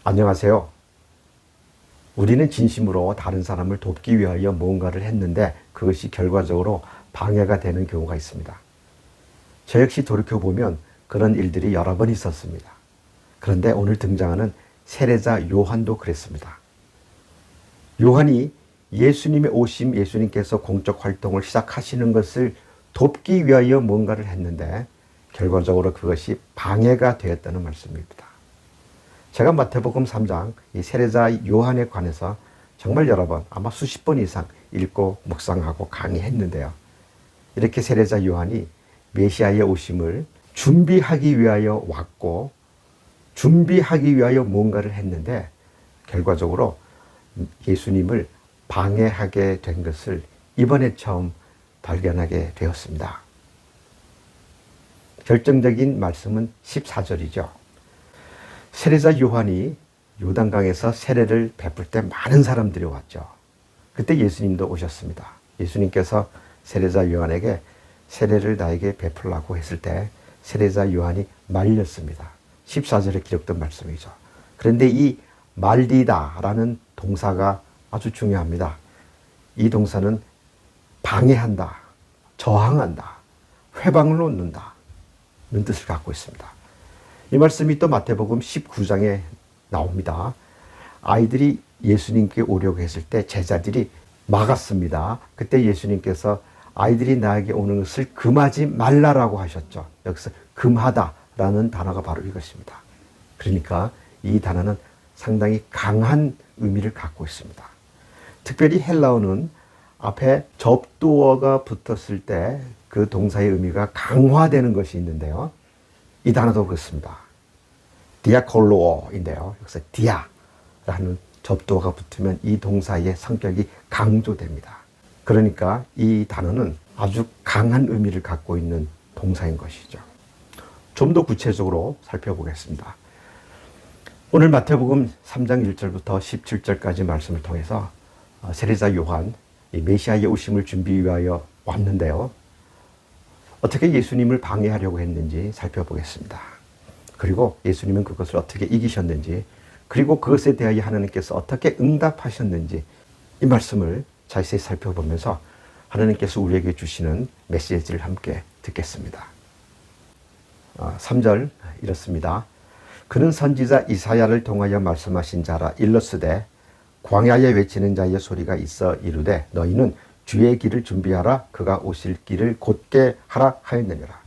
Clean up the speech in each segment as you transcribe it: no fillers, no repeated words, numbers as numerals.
안녕하세요. 우리는 진심으로 다른 사람을 돕기 위하여 무언가를 했는데 그것이 결과적으로 방해가 되는 경우가 있습니다. 저 역시 돌이켜보면 그런 일들이 여러 번 있었습니다. 그런데 오늘 등장하는 세례자 요한도 그랬습니다. 요한이 예수님의 오심, 예수님께서 공적 활동을 시작하시는 것을 돕기 위하여 무언가를 했는데 결과적으로 그것이 방해가 되었다는 말씀입니다. 제가 마태복음 3장 이 세례자 요한에 관해서 정말 여러 번, 아마 수십 번 이상 읽고 묵상하고 강의했는데요. 이렇게 세례자 요한이 메시아의 오심을 준비하기 위하여 왔고 준비하기 위하여 무언가를 했는데 결과적으로 예수님을 방해하게 된 것을 이번에 처음 발견하게 되었습니다. 결정적인 말씀은 14절이죠. 세례자 요한이 요단강에서 세례를 베풀 때 많은 사람들이 왔죠. 그때 예수님도 오셨습니다. 예수님께서 세례자 요한에게 세례를 나에게 베풀라고 했을 때 세례자 요한이 말렸습니다. 14절에 기록된 말씀이죠. 그런데 이 말리다라는 동사가 아주 중요합니다. 이 동사는 방해한다, 저항한다, 회방을 놓는다는 뜻을 갖고 있습니다. 이 말씀이 또 마태복음 19장에 나옵니다. 아이들이 예수님께 오려고 했을 때 제자들이 막았습니다. 그때 예수님께서 아이들이 나에게 오는 것을 금하지 말라라고 하셨죠. 여기서 금하다라는 단어가 바로 이것입니다. 그러니까 이 단어는 상당히 강한 의미를 갖고 있습니다. 특별히 헬라어는 앞에 접두어가 붙었을 때 그 동사의 의미가 강화되는 것이 있는데요. 이 단어도 그렇습니다. 디아콜로어인데요. 여기서 디아라는 접두어가 붙으면 이 동사의 성격이 강조됩니다. 그러니까 이 단어는 아주 강한 의미를 갖고 있는 동사인 것이죠. 좀 더 구체적으로 살펴보겠습니다. 오늘 마태복음 3장 1절부터 17절까지 말씀을 통해서 세례자 요한, 메시아의 오심을 준비 위하여 왔는데요. 어떻게 예수님을 방해하려고 했는지 살펴보겠습니다. 그리고 예수님은 그것을 어떻게 이기셨는지, 그리고 그것에 대하여 하나님께서 어떻게 응답하셨는지 이 말씀을 자세히 살펴보면서 하나님께서 우리에게 주시는 메시지를 함께 듣겠습니다. 3절 이렇습니다. 그는 선지자 이사야를 통하여 말씀하신 자라. 일러스되 광야에 외치는 자의 소리가 있어 이르되 너희는 주의 길을 준비하라. 그가 오실 길을 곧게 하라 하였느니라.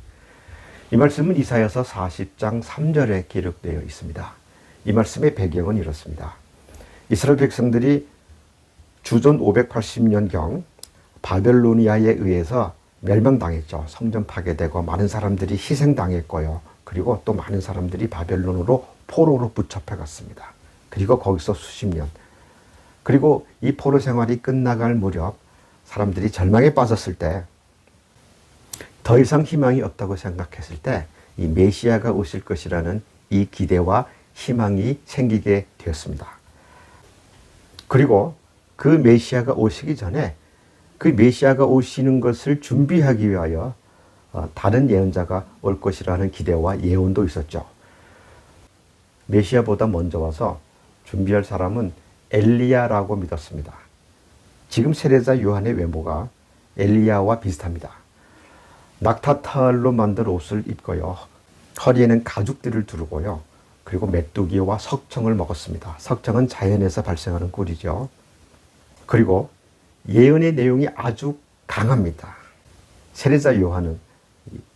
이 말씀은 이사야서 40장 3절에 기록되어 있습니다. 이 말씀의 배경은 이렇습니다. 이스라엘 백성들이 주전 580년경 바벨로니아에 의해서 멸망당했죠. 성전 파괴되고 많은 사람들이 희생당했고요. 그리고 또 많은 사람들이 바벨론으로 포로로 붙잡혀 갔습니다. 그리고 거기서 수십 년. 그리고 이 포로 생활이 끝나갈 무렵 사람들이 절망에 빠졌을 때 더 이상 희망이 없다고 생각했을 때 이 메시아가 오실 것이라는 이 기대와 희망이 생기게 되었습니다. 그리고 그 메시아가 오시기 전에 그 메시아가 오시는 것을 준비하기 위하여 다른 예언자가 올 것이라는 기대와 예언도 있었죠. 메시아보다 먼저 와서 준비할 사람은 엘리야라고 믿었습니다. 지금 세례자 요한의 외모가 엘리야와 비슷합니다. 낙타털로 만든 옷을 입고요. 허리에는 가죽들을 두르고요. 그리고 메뚜기와 석청을 먹었습니다. 석청은 자연에서 발생하는 꿀이죠. 그리고 예언의 내용이 아주 강합니다. 세례자 요한은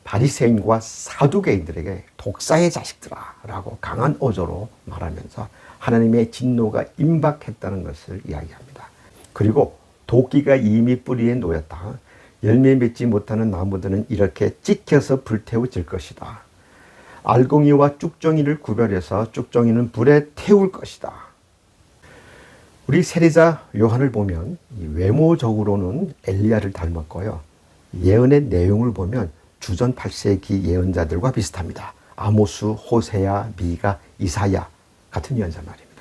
바리새인과 사두개인들에게 독사의 자식들아 라고 강한 어조로 말하면서 하나님의 진노가 임박했다는 것을 이야기합니다. 그리고 도끼가 이미 뿌리에 놓였다. 열매 맺지 못하는 나무들은 이렇게 찍혀서 불태워질 것이다. 알곡이와 쭉정이를 구별해서 쭉정이는 불에 태울 것이다. 우리 세례자 요한을 보면 외모적으로는 엘리야를 닮았고요. 예언의 내용을 보면 주전 8세기 예언자들과 비슷합니다. 아모스, 호세야, 미가, 이사야 같은 예언자 말입니다.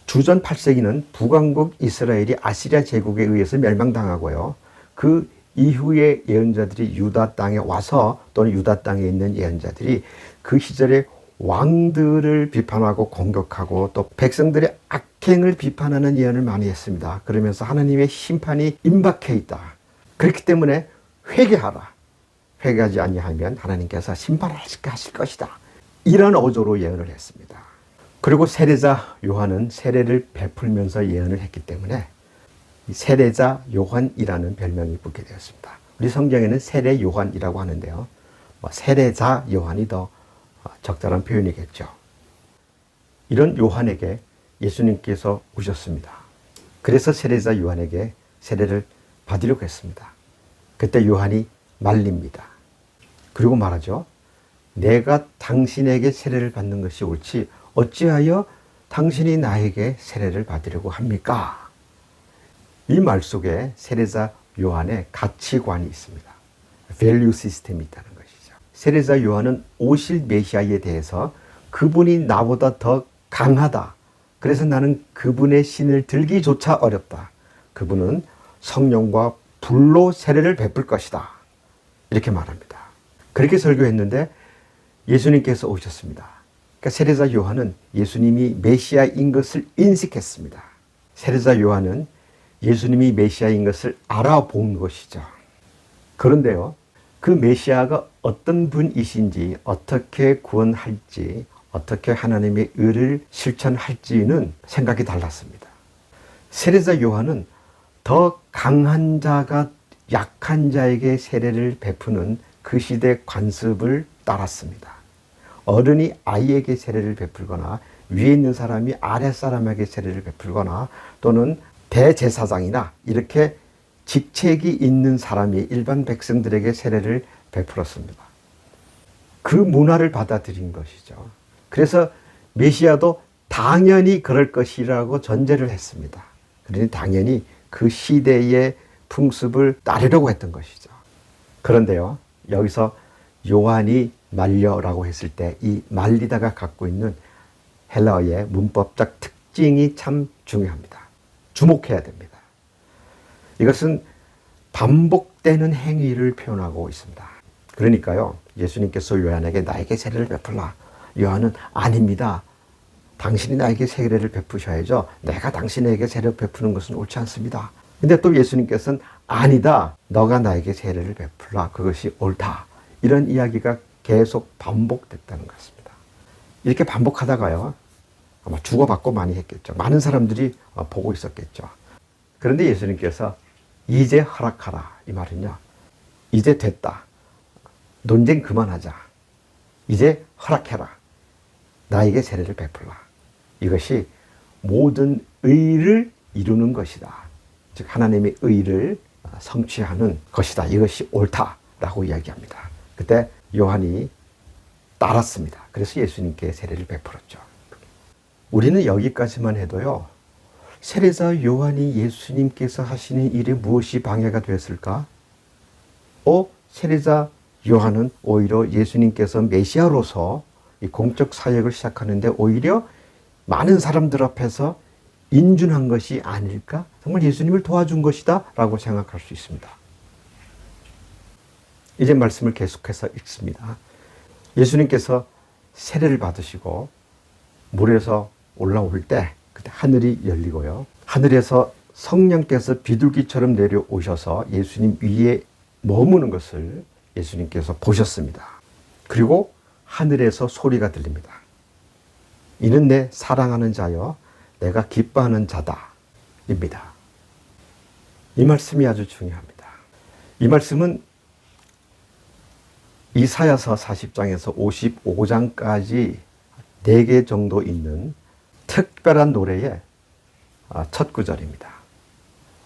주전 8세기는 북왕국 이스라엘이 아시리아 제국에 의해서 멸망당하고요. 그 이후에 예언자들이 유다 땅에 와서 또는 유다 땅에 있는 예언자들이 그 시절에 왕들을 비판하고 공격하고 또 백성들의 악행을 비판하는 예언을 많이 했습니다. 그러면서 하나님의 심판이 임박해 있다. 그렇기 때문에 회개하라. 회개하지 아니하면 하나님께서 심판하실 것이다. 이런 어조로 예언을 했습니다. 그리고 세례자 요한은 세례를 베풀면서 예언을 했기 때문에 세례자 요한이라는 별명이 붙게 되었습니다. 우리 성경에는 세례 요한이라고 하는데요. 세례자 요한이 더 적절한 표현이겠죠. 이런 요한에게 예수님께서 오셨습니다. 그래서 세례자 요한에게 세례를 받으려고 했습니다. 그때 요한이 말립니다. 그리고 말하죠. 내가 당신에게 세례를 받는 것이 옳지 어찌하여 당신이 나에게 세례를 받으려고 합니까? 이 말 속에 세례자 요한의 가치관이 있습니다. 밸류 시스템이 있다는 것이죠. 세례자 요한은 오실 메시아에 대해서 그분이 나보다 더 강하다. 그래서 나는 그분의 신을 들기조차 어렵다. 그분은 성령과 불로 세례를 베풀 것이다. 이렇게 말합니다. 그렇게 설교했는데 예수님께서 오셨습니다. 그러니까 세례자 요한은 예수님이 메시아인 것을 인식했습니다. 세례자 요한은 예수님이 메시아인 것을 알아본 것이죠. 그런데요, 그 메시아가 어떤 분이신지, 어떻게 구원할지, 어떻게 하나님의 의를 실천할지는 생각이 달랐습니다. 세례자 요한은 더 강한 자가 약한 자에게 세례를 베푸는 그 시대 관습을 따랐습니다. 어른이 아이에게 세례를 베풀거나 위에 있는 사람이 아래 사람에게 세례를 베풀거나 또는 대제사장이나 이렇게 직책이 있는 사람이 일반 백성들에게 세례를 베풀었습니다. 그 문화를 받아들인 것이죠. 그래서 메시아도 당연히 그럴 것이라고 전제를 했습니다. 그러니 당연히 그 시대의 풍습을 따르려고 했던 것이죠. 그런데요, 여기서 요한이 말려라고 했을 때 이 말리다가 갖고 있는 헬라어의 문법적 특징이 참 중요합니다. 주목해야 됩니다. 이것은 반복되는 행위를 표현하고 있습니다. 그러니까요, 예수님께서 요한에게 나에게 세례를 베풀라. 요한은 아닙니다. 당신이 나에게 세례를 베푸셔야죠. 내가 당신에게 세례를 베푸는 것은 옳지 않습니다. 근데 또 예수님께서는 아니다. 너가 나에게 세례를 베풀라. 그것이 옳다. 이런 이야기가 계속 반복됐다는 것입니다. 이렇게 반복하다가요, 아마 주고받고 많이 했겠죠. 많은 사람들이 보고 있었겠죠. 그런데 예수님께서 이제 허락하라. 이 말은요, 이제 됐다. 논쟁 그만하자. 이제 허락해라. 나에게 세례를 베풀라. 이것이 모든 의를 이루는 것이다. 즉 하나님의 의를 성취하는 것이다. 이것이 옳다라고 이야기합니다. 그때 요한이 따랐습니다. 그래서 예수님께 세례를 베풀었죠. 우리는 여기까지만 해도요, 세례자 요한이 예수님께서 하시는 일에 무엇이 방해가 되었을까? 세례자 요한은 오히려 예수님께서 메시아로서 이 공적 사역을 시작하는데 오히려 많은 사람들 앞에서 인준한 것이 아닐까? 정말 예수님을 도와준 것이다 라고 생각할 수 있습니다. 이제 말씀을 계속해서 읽습니다. 예수님께서 세례를 받으시고 물에서 올라올 때 그때 하늘이 열리고요. 하늘에서 성령께서 비둘기처럼 내려오셔서 예수님 위에 머무는 것을 예수님께서 보셨습니다. 그리고 하늘에서 소리가 들립니다. 이는 내 사랑하는 자여 내가 기뻐하는 자다 입니다. 이 말씀이 아주 중요합니다. 이 말씀은 이사야서 40장에서 55장까지 4개 정도 있는 특별한 노래의 첫 구절입니다.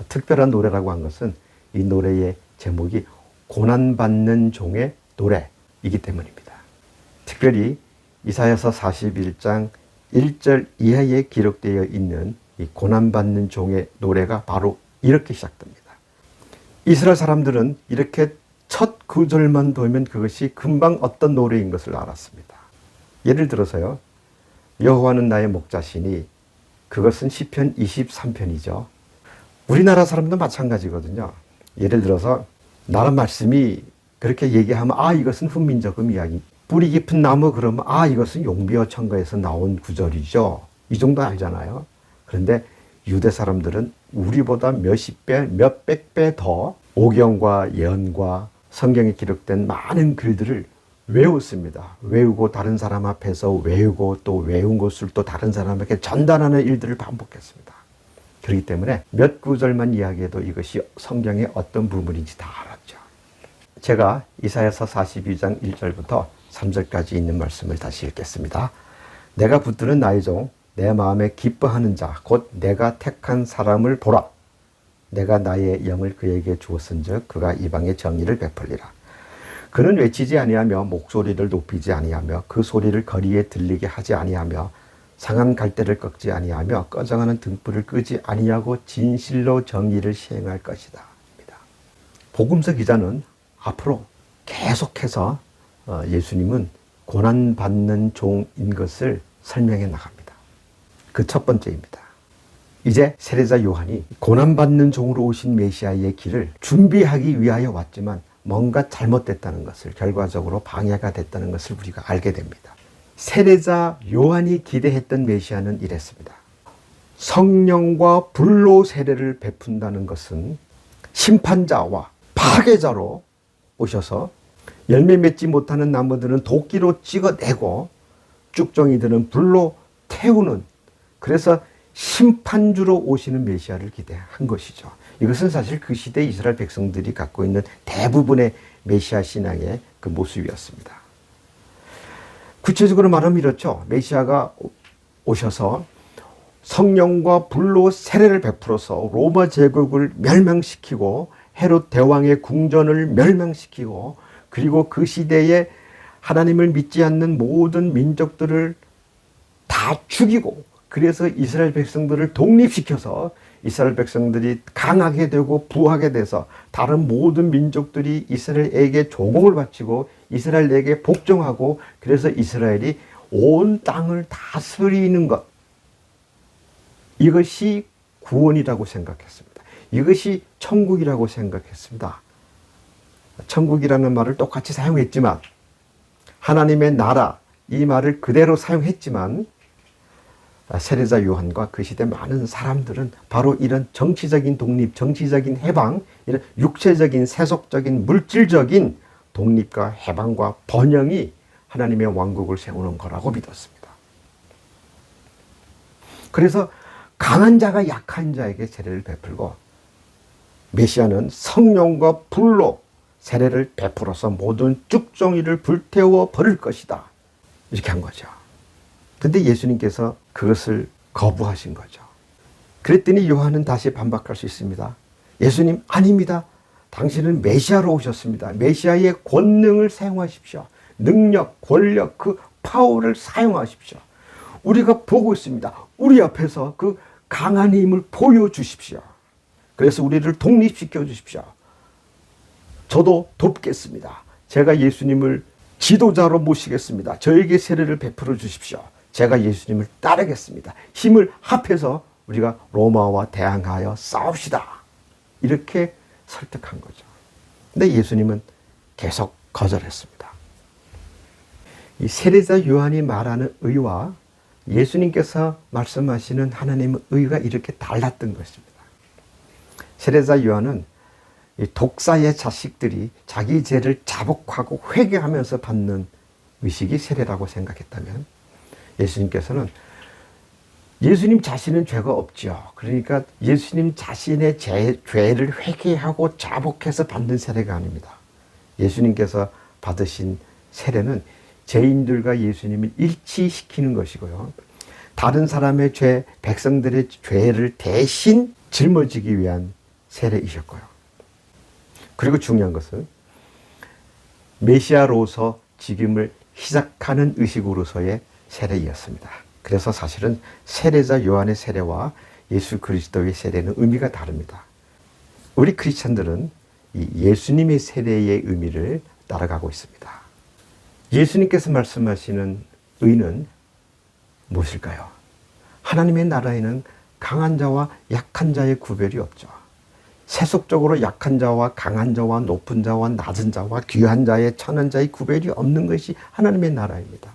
특별한 노래라고 한 것은 이 노래의 제목이 고난받는 종의 노래이기 때문입니다. 특별히 이사야서 41장 1절 이하에 기록되어 있는 이 고난받는 종의 노래가 바로 이렇게 시작됩니다. 이스라엘 사람들은 이렇게 첫 구절만 보면 그것이 금방 어떤 노래인 것을 알았습니다. 예를 들어서요, 여호와는 나의 목자시니, 그것은 시편 23편이죠. 우리나라 사람도 마찬가지거든요. 예를 들어서 나라 말씀이 그렇게 얘기하면 이것은 훈민정음 뿌리 깊은 나무 그러면 이것은 용비어 천가에서 나온 구절이죠. 이 정도 알잖아요. 그런데 유대 사람들은 우리보다 몇십 배, 몇백 배 더 오경과 예언과 성경에 기록된 많은 글들을 외웠습니다. 외우고 다른 사람 앞에서 외우고 또 외운 것을 또 다른 사람에게 전달하는 일들을 반복했습니다. 그렇기 때문에 몇 구절만 이야기해도 이것이 성경의 어떤 부분인지 다 알았죠. 제가 이사야서 42장 1절부터 3절까지 있는 말씀을 다시 읽겠습니다. 내가 붙드는 나의 종, 내 마음에 기뻐하는 자, 곧 내가 택한 사람을 보라. 내가 나의 영을 그에게 주었은즉 그가 이방의 정의를 베풀리라. 그는 외치지 아니하며 목소리를 높이지 아니하며 그 소리를 거리에 들리게 하지 아니하며 상한 갈대를 꺾지 아니하며 꺼져가는 등불을 끄지 아니하고 진실로 정의를 시행할 것이다. 복음서 기자는 앞으로 계속해서 예수님은 고난받는 종인 것을 설명해 나갑니다. 그 첫 번째입니다. 이제 세례자 요한이 고난받는 종으로 오신 메시아의 길을 준비하기 위하여 왔지만 뭔가 잘못됐다는 것을, 결과적으로 방해가 됐다는 것을 우리가 알게 됩니다. 세례자 요한이 기대했던 메시아는 이랬습니다. 성령과 불로 세례를 베푼다는 것은 심판자와 파괴자로 오셔서 열매 맺지 못하는 나무들은 도끼로 찍어내고 쭉정이들은 불로 태우는, 그래서 심판주로 오시는 메시아를 기대한 것이죠. 이것은 사실 그 시대 이스라엘 백성들이 갖고 있는 대부분의 메시아 신앙의 그 모습이었습니다. 구체적으로 말하면 이렇죠. 메시아가 오셔서 성령과 불로 세례를 베풀어서 로마 제국을 멸망시키고 헤롯 대왕의 궁전을 멸망시키고, 그리고 그 시대에 하나님을 믿지 않는 모든 민족들을 다 죽이고, 그래서 이스라엘 백성들을 독립시켜서 이스라엘 백성들이 강하게 되고 부하게 돼서 다른 모든 민족들이 이스라엘에게 조공을 바치고 이스라엘에게 복종하고, 그래서 이스라엘이 온 땅을 다스리는 것, 이것이 구원이라고 생각했습니다. 이것이 천국이라고 생각했습니다. 천국이라는 말을 똑같이 사용했지만, 하나님의 나라, 이 말을 그대로 사용했지만, 세례자 요한과 그 시대 많은 사람들은 바로 이런 정치적인 독립, 정치적인 해방, 이런 육체적인, 세속적인, 물질적인 독립과 해방과 번영이 하나님의 왕국을 세우는 거라고 믿었습니다. 그래서 강한 자가 약한 자에게 세례를 베풀고, 메시아는 성령과 불로 세례를 베풀어서 모든 쭉정이를 불태워 버릴 것이다, 이렇게 한 거죠. 근데 예수님께서 그것을 거부하신 거죠. 그랬더니 요한은 다시 반박할 수 있습니다. 예수님, 아닙니다. 당신은 메시아로 오셨습니다. 메시아의 권능을 사용하십시오. 능력, 권력, 그 파워를 사용하십시오. 우리가 보고 있습니다. 우리 앞에서 그 강한 힘을 보여주십시오. 그래서 우리를 독립시켜 주십시오. 저도 돕겠습니다. 제가 예수님을 지도자로 모시겠습니다. 저에게 세례를 베풀어 주십시오. 제가 예수님을 따르겠습니다. 힘을 합해서 우리가 로마와 대항하여 싸웁시다. 이렇게 설득한 거죠. 근데 예수님은 계속 거절했습니다. 이 세례자 요한이 말하는 의와 예수님께서 말씀하시는 하나님의 의가 이렇게 달랐던 것입니다. 세례자 요한은 이 독사의 자식들이 자기 죄를 자복하고 회개하면서 받는 의식이 세례라고 생각했다면, 예수님께서는 예수님 자신은 죄가 없죠. 그러니까 예수님 자신의 죄를 회개하고 자복해서 받는 세례가 아닙니다. 예수님께서 받으신 세례는 죄인들과 예수님을 일치시키는 것이고요. 다른 사람의 죄, 백성들의 죄를 대신 짊어지기 위한 세례이셨고요. 그리고 중요한 것은 메시아로서 지금을 시작하는 의식으로서의 세례이었습니다. 그래서 사실은 세례자 요한의 세례와 예수 그리스도의 세례는 의미가 다릅니다. 우리 크리스찬들은 이 예수님의 세례의 의미를 따라가고 있습니다. 예수님께서 말씀하시는 의는 무엇일까요? 하나님의 나라에는 강한 자와 약한 자의 구별이 없죠. 세속적으로 약한 자와 강한 자와 높은 자와 낮은 자와 귀한 자의 천한 자의 구별이 없는 것이 하나님의 나라입니다.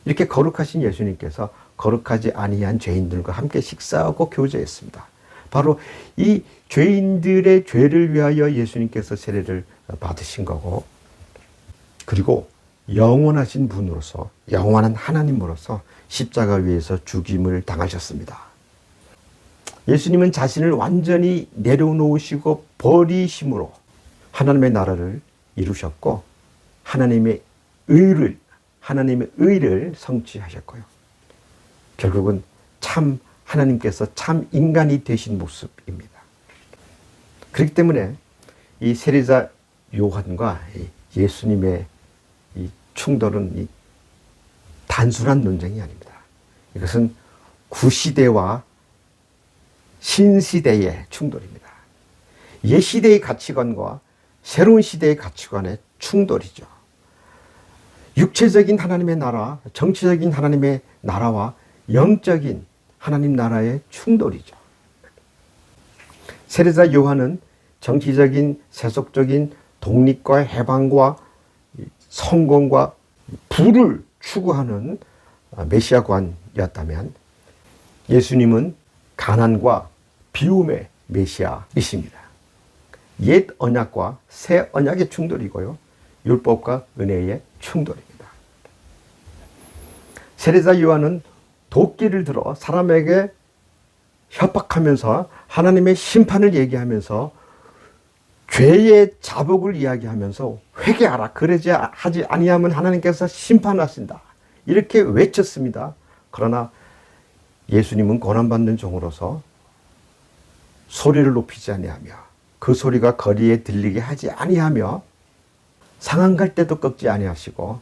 이렇게 거룩하신 예수님께서 거룩하지 아니한 죄인들과 함께 식사하고 교제했습니다. 바로 이 죄인들의 죄를 위하여 예수님께서 세례를 받으신 거고, 그리고 영원하신 분으로서, 영원한 하나님으로서 십자가 위에서 죽임을 당하셨습니다. 예수님은 자신을 완전히 내려놓으시고 버리심으로 하나님의 나라를 이루셨고, 하나님의 의를 성취하셨고요. 결국은 참 하나님께서 참 인간이 되신 모습입니다. 그렇기 때문에 이 세례자 요한과 예수님의 이 충돌은 이 단순한 논쟁이 아닙니다. 이것은 구시대와 신시대의 충돌입니다. 옛 시대의 가치관과 새로운 시대의 가치관의 충돌이죠. 육체적인 하나님의 나라, 정치적인 하나님의 나라와 영적인 하나님 나라의 충돌이죠. 세례자 요한은 정치적인 세속적인 독립과 해방과 성공과 부를 추구하는 메시아관이었다면, 예수님은 가난과 비움의 메시아이십니다. 옛 언약과 새 언약의 충돌이고요, 율법과 은혜의 충돌입니다. 세례자 요한은 도끼를 들어 사람에게 협박하면서 하나님의 심판을 얘기하면서 죄의 자복을 이야기하면서 회개하라, 그러지 하지 아니하면 하나님께서 심판하신다, 이렇게 외쳤습니다. 그러나 예수님은 고난받는 종으로서 소리를 높이지 아니하며 그 소리가 거리에 들리게 하지 아니하며 상한 갈 때도 꺾지 아니하시고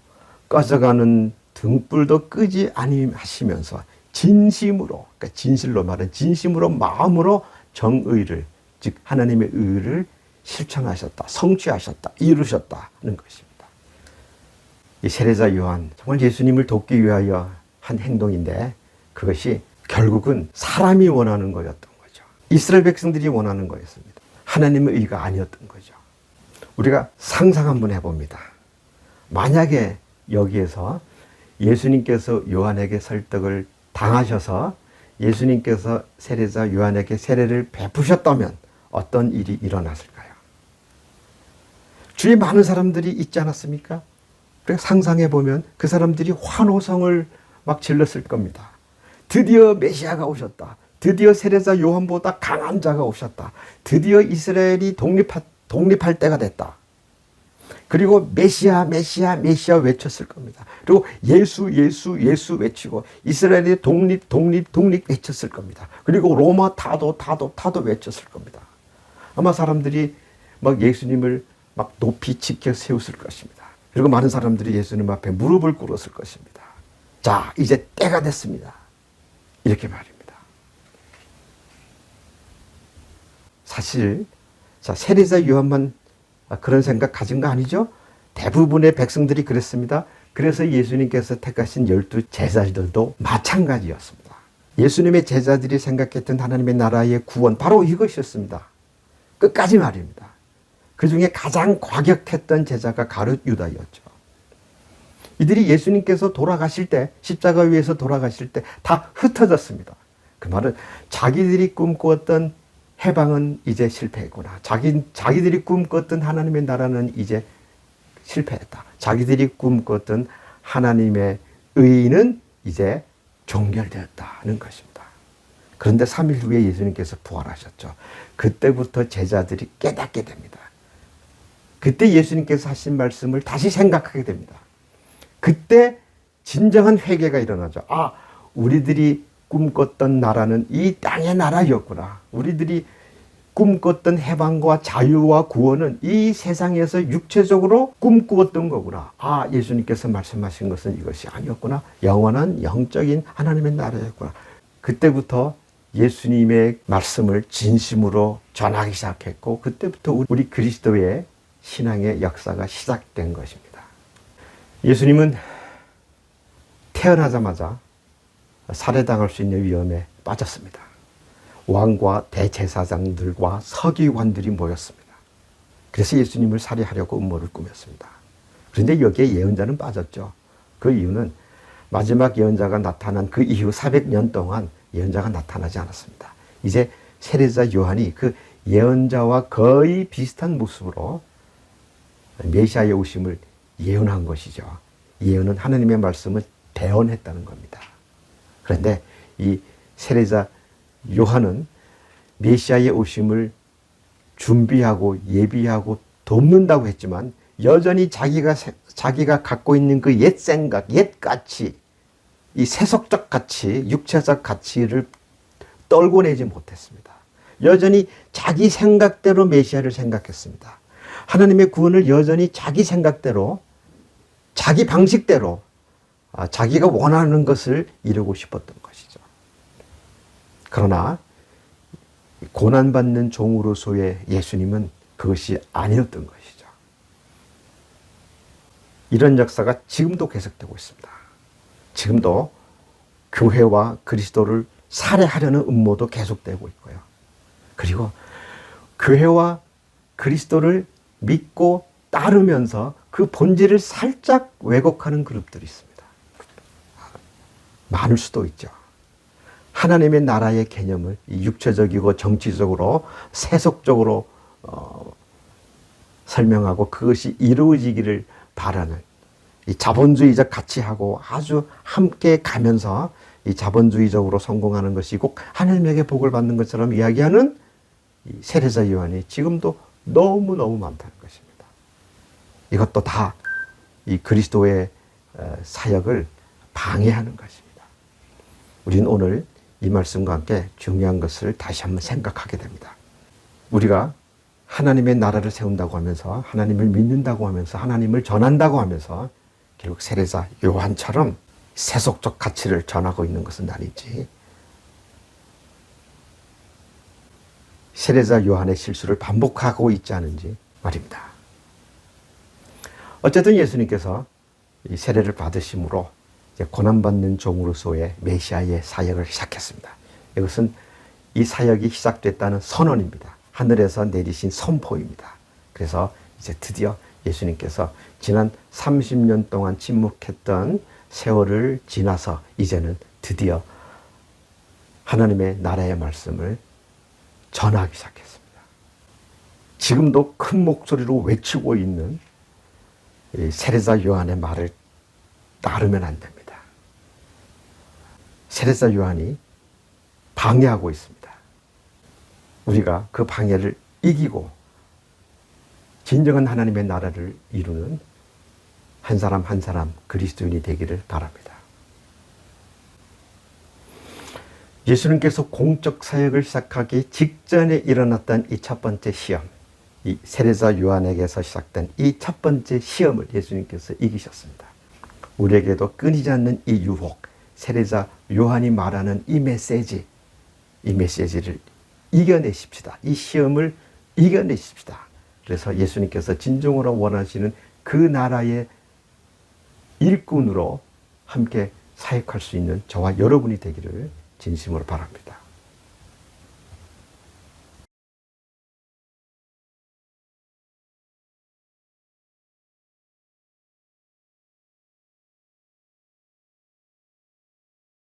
꺼져가는 등불도 끄지 아니하시면서 진심으로, 그러니까 진실로 말은 진심으로 마음으로 정의를, 즉 하나님의 의를 실천하셨다, 성취하셨다, 이루셨다는 것입니다. 이 세례자 요한, 정말 예수님을 돕기 위하여 한 행동인데, 그것이 결국은 사람이 원하는 거였던 거죠. 이스라엘 백성들이 원하는 거였습니다. 하나님의 의가 아니었던 거죠. 우리가 상상 한번 해봅니다. 만약에 여기에서 예수님께서 요한에게 설득을 당하셔서 예수님께서 세례자 요한에게 세례를 베푸셨다면 어떤 일이 일어났을까요? 주위에 많은 사람들이 있지 않았습니까? 우리가 상상해 보면 그 사람들이 환호성을 막 질렀을 겁니다. 드디어 메시아가 오셨다. 드디어 세례자 요한보다 강한 자가 오셨다. 드디어 이스라엘이 독립할 때가 됐다. 그리고 메시아, 메시아, 메시아 외쳤을 겁니다. 그리고 예수, 예수, 예수 외치고 이스라엘이 독립, 독립, 독립 외쳤을 겁니다. 그리고 로마 타도, 타도, 타도 외쳤을 겁니다. 아마 사람들이 막 예수님을 막 높이 지켜 세웠을 것입니다. 그리고 많은 사람들이 예수님 앞에 무릎을 꿇었을 것입니다. 자, 이제 때가 됐습니다. 이렇게 말입니다. 사실 세례자 요한만 그런 생각 가진 거 아니죠? 대부분의 백성들이 그랬습니다. 그래서 예수님께서 택하신 12 제자들도 마찬가지였습니다. 예수님의 제자들이 생각했던 하나님의 나라의 구원, 바로 이것이었습니다. 끝까지 말입니다. 그 중에 가장 과격했던 제자가 가룟 유다였죠. 이들이 예수님께서 돌아가실 때, 십자가 위에서 돌아가실 때 다 흩어졌습니다. 그 말은 자기들이 꿈꾸었던 해방은 이제 실패했구나. 자기들이 꿈꿨던 하나님의 나라는 이제 실패했다. 자기들이 꿈꿨던 하나님의 의는 이제 종결되었다는 것입니다. 그런데 3일 후에 예수님께서 부활하셨죠. 그때부터 제자들이 깨닫게 됩니다. 그때 예수님께서 하신 말씀을 다시 생각하게 됩니다. 그때 진정한 회개가 일어나죠. 아, 우리들이 꿈꿨던 나라는 이 땅의 나라였구나. 우리들이 꿈꿨던 해방과 자유와 구원은 이 세상에서 육체적으로 꿈꾸었던 거구나. 아, 예수님께서 말씀하신 것은 이것이 아니었구나. 영원한 영적인 하나님의 나라였구나. 그때부터 예수님의 말씀을 진심으로 전하기 시작했고, 그때부터 우리 그리스도의 신앙의 역사가 시작된 것입니다. 예수님은 태어나자마자 살해당할 수 있는 위험에 빠졌습니다. 왕과 대제사장들과 서기관들이 모였습니다. 그래서 예수님을 살해하려고 음모를 꾸몄습니다. 그런데 여기에 예언자는 빠졌죠. 그 이유는 마지막 예언자가 나타난 그 이후 400년 동안 예언자가 나타나지 않았습니다. 이제 세례자 요한이 그 예언자와 거의 비슷한 모습으로 메시아의 오심을 예언한 것이죠. 예언은 하나님의 말씀을 대언했다는 겁니다. 그런데 이 세례자 요한은 메시아의 오심을 준비하고 예비하고 돕는다고 했지만 여전히 자기가 갖고 있는 그 옛 생각, 옛 가치, 이 세속적 가치, 육체적 가치를 떨궈내지 못했습니다. 여전히 자기 생각대로 메시아를 생각했습니다. 하나님의 구원을 여전히 자기 생각대로, 자기 방식대로, 자기가 원하는 것을 이루고 싶었던 것이죠. 그러나 고난받는 종으로서의 예수님은 그것이 아니었던 것이죠. 이런 역사가 지금도 계속되고 있습니다. 지금도 교회와 그리스도를 살해하려는 음모도 계속되고 있고요. 그리고 교회와 그리스도를 믿고 따르면서 그 본질을 살짝 왜곡하는 그룹들이 있습니다. 많을 수도 있죠. 하나님의 나라의 개념을 육체적이고 정치적으로 세속적으로 설명하고 그것이 이루어지기를 바라는 이 자본주의적 가치하고 아주 함께 가면서 이 자본주의적으로 성공하는 것이 꼭 하나님에게 복을 받는 것처럼 이야기하는 이 세례자 요한이 지금도 너무너무 많다는 것입니다. 이것도 다 이 그리스도의 사역을 방해하는 것입니다. 우리는 오늘 이 말씀과 함께 중요한 것을 다시 한번 생각하게 됩니다. 우리가 하나님의 나라를 세운다고 하면서 하나님을 믿는다고 하면서 하나님을 전한다고 하면서 결국 세례자 요한처럼 세속적 가치를 전하고 있는 것은 아니지. 세례자 요한의 실수를 반복하고 있지 않은지 말입니다. 어쨌든 예수님께서 이 세례를 받으심으로 고난받는 종으로서의 메시아의 사역을 시작했습니다. 이것은 이 사역이 시작됐다는 선언입니다. 하늘에서 내리신 선포입니다. 그래서 이제 드디어 예수님께서 지난 30년 동안 침묵했던 세월을 지나서 이제는 드디어 하나님의 나라의 말씀을 전하기 시작했습니다. 지금도 큰 목소리로 외치고 있는 세례자 요한의 말을 따르면 안 됩니다. 세례자 요한이 방해하고 있습니다. 우리가 그 방해를 이기고 진정한 하나님의 나라를 이루는 한 사람 한 사람 그리스도인이 되기를 바랍니다. 예수님께서 공적 사역을 시작하기 직전에 일어났던 이 첫 번째 시험, 이 세례자 요한에게서 시작된 이 첫 번째 시험을 예수님께서 이기셨습니다. 우리에게도 끊이지 않는 이 유혹, 세례자 요한이 말하는 이 메시지를 이겨내십시다. 이 시험을 이겨내십시다. 그래서 예수님께서 진정으로 원하시는 그 나라의 일꾼으로 함께 사역할 수 있는 저와 여러분이 되기를 진심으로 바랍니다.